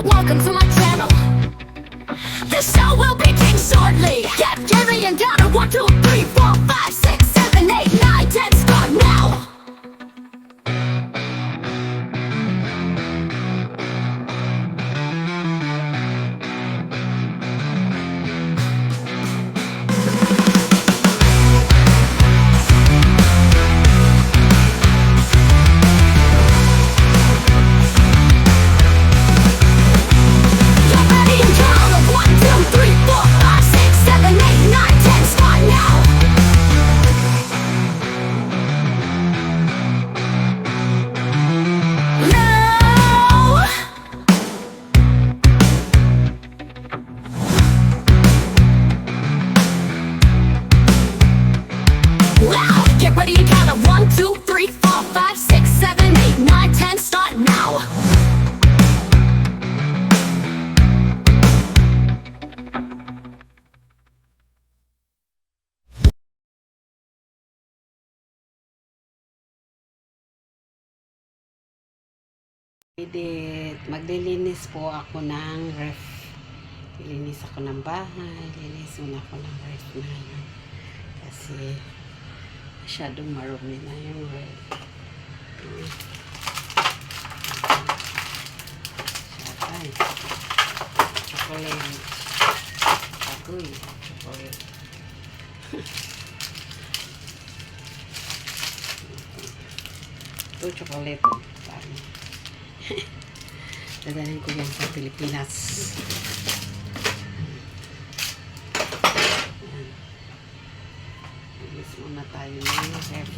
Welcome to my channel. The show will begin shortly. Get Gary and Donna. 1, 2, 3, 4, 5, 6, 7, 8, 9, 10. Start now. Get ready to count of 1, 2, 3, 4, 5, 6, 7, 8, 9, 10. Start now. Maglilinis po ako ng ref. Lilinis ako ng bahay. Lilinis muna ako ng ref na yun. Kasi masyadong marumi na yung ref. Ay, chocolate. Agoy, chocolate. Ito chocolate. Dadalhin ko yan sa Pilipinas. Alis muna tayo ng ref.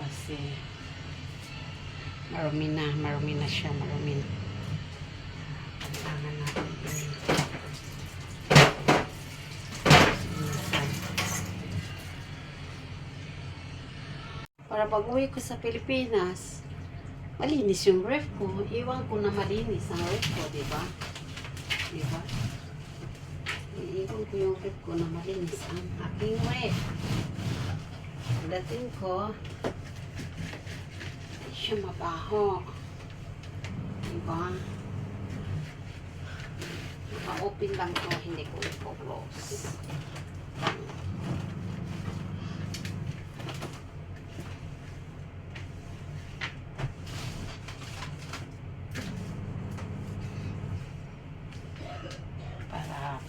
Kasi marumi na siya, marumi na. Kailangan natin yun. Para pag uwi ko sa Pilipinas, malinis yung ref ko. Iwan ko na malinis ang ref ko, diba? Diba? Iwan ko yung ref ko na malinis ang aking ref. Pagdating ko, hindi siya mabaho. Diba? Naka-open lang to, hindi ko i-close.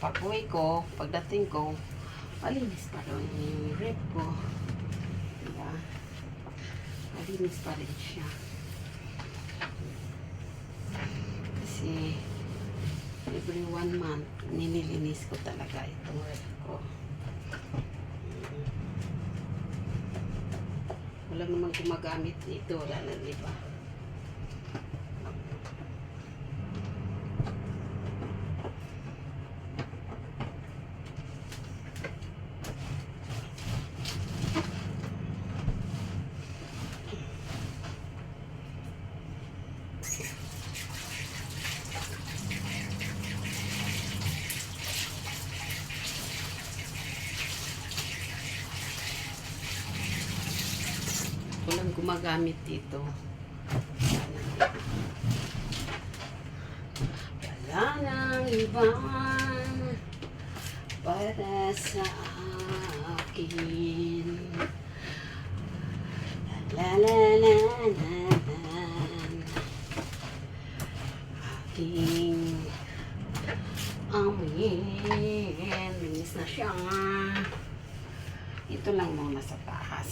Pag-uwi ko, pagdating ko, malinis pa rin yung ref ko. Diba? Malinis pa rin siya. Kasi, every 1 month, nililinis ko talaga itong ref ko. Wala naman gumagamit dito, wala na, diba? Walang gumagamit dito. Wala nang iba para sa akin. La la la la la. Aking amin. Linis na siya. Ito lang muna sa taas.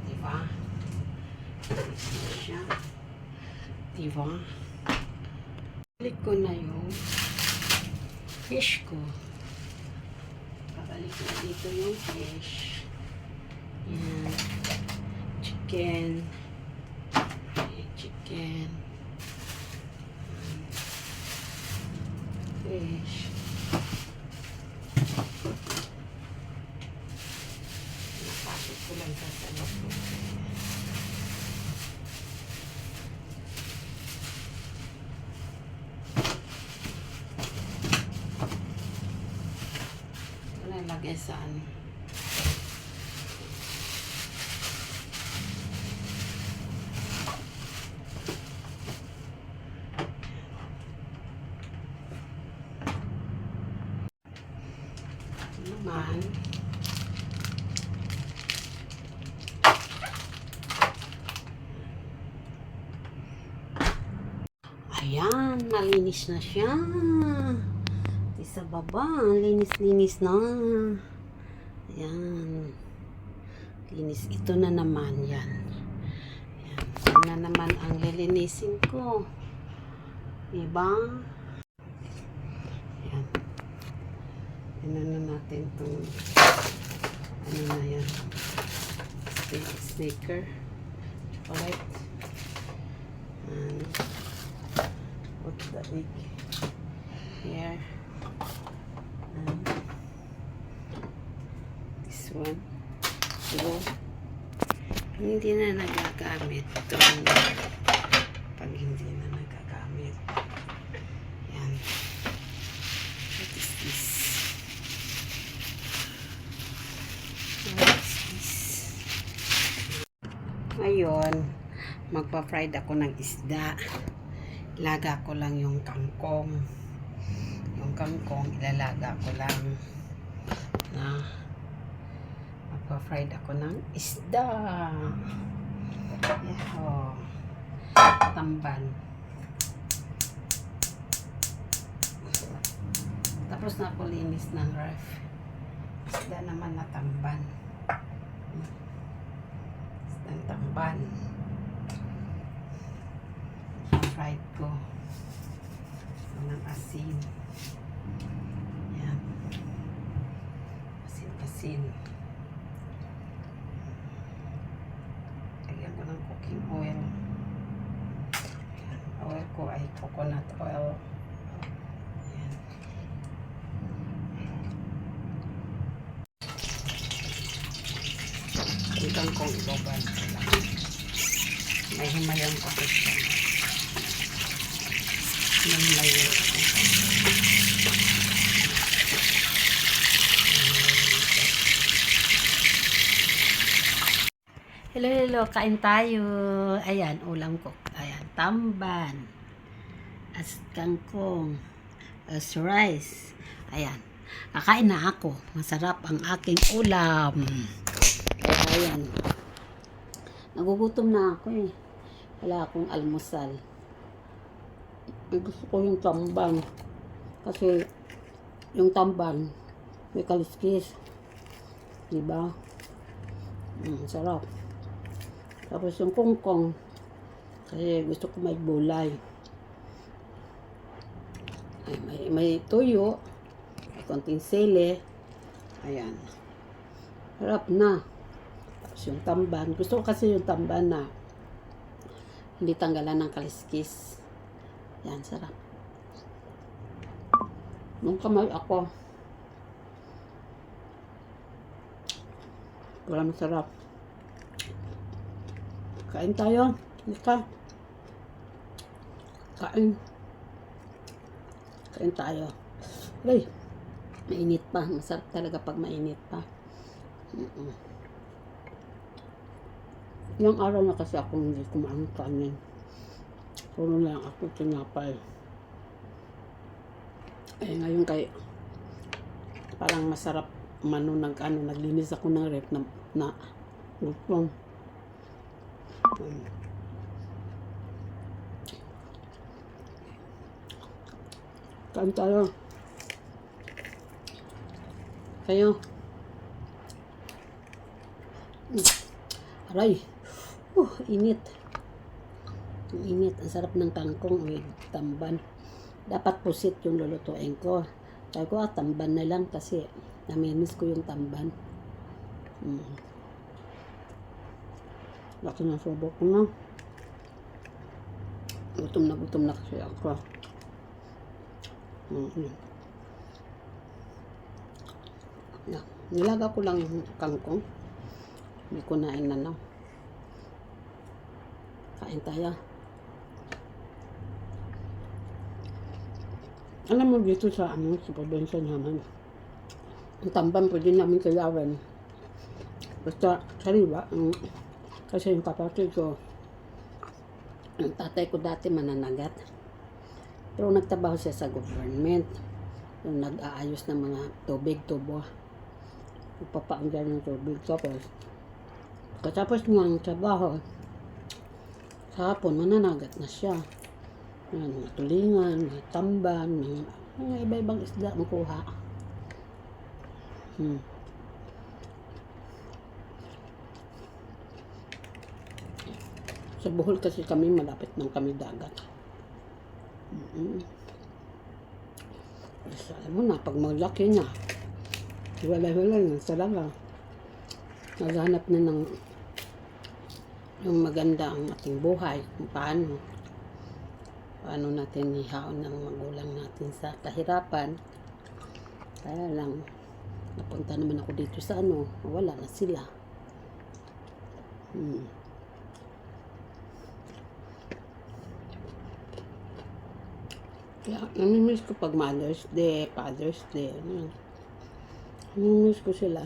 Diba? Siya. Diba? Balik ko na yung fish ko. Pabalik na dito yung fish. Yan. Chicken. Chicken. Fish. Napasok ko lang sa salok ko. Lagay sa ano. Ayan, malinis na siya. Di sa baba, linis-linis na. Ayan. Linis. Ito na naman yan. Ayan. Ito na naman ang lilinisin ko. Diba? Ayan. Ayan na natin itong ano na yan. Sneaker. Chocolate. And what's the egg? Here. And this one. So, hindi na nagagamit ito. Pag hindi na nagagamit. Yan. What is this? What is this? Ngayon, magpa-fried ako ng isda. Ilaga ko lang yung kangkong. Yung kangkong, ilalaga ko lang na magpa-fried ako ng isda. Yaho. Tamban. Tapos na ako linis ng ref. Isda naman na tamban. Isda tamban. Fried ko. Ng asin. Yan. Asin-asin. Lagyan ko ng cooking oil. Yan. Oil ko ay coconut oil. Yan. Ikan kong iloban. May himayang ko siya. Hello, kain tayo. Ayan, ulam ko. Ayan, tamban. As kangkong. As rice. Ayan, kakain na ako. Masarap ang aking ulam. Ayan. Nagugutom na ako eh. Wala akong almusal. Gusto ko yung tamban kasi yung tamban may kaliskis, diba? Sarap. Tapos yung kungkong kasi gusto ko may gulay, may tuyo, may konting sele. Ayan, sarap na. Tapos yung tamban, gusto ko kasi yung tamban na hindi tanggalan ng kaliskis. Yan, sarap. Nung kamay ako, wala masarap. Kain tayo. Ika. Kain. Kain tayo. Ay, mainit pa. Masarap talaga pag mainit pa. Yung araw na kasi ako hindi kumain kanin. Puro lang ako tinapay. Eh ngayon kay parang masarap naglinis ako ng ref na gutom. Kain tayo. Kayo. Aray. Init. Init. Ang sarap ng kangkong with tamban. Dapat pusit yung lulutuin ko. Sabi ko, tamban na lang kasi namimiss ko yung tamban. Laki na subo ko na. Gutom na kasi ako. Nilaga ko lang yung kangkong. Hindi ko na inanaw. Kain tayo. Alam mo dito sa probinsya naman, ang tamban pwede namin kayawin. Basta sariwa. Kasi yung kapatid ko, ang tatay ko dati mananagat. Pero nagtrabaho siya sa government. Yung nag-aayos ng mga tubig, tubo. Ipapaanggan ng tubig. Katapos ng trabaho, sa hapon mananagat na siya. Yan, mga tulingan, mga tamban, mga iba-ibang isda makuha. Sa Bohol kasi kami, malapit ng kami dagat. Kasi alam mo na, pag maglaki na, wala na talaga. Naghanap na ng yung maganda ang ating buhay, kung paano natin ihaon ng magulang natin sa kahirapan. Kaya lang, napunta naman ako dito sa wala na sila. Kaya, namimiss ko pag Mother's Day, Father's Day, namimiss ko sila.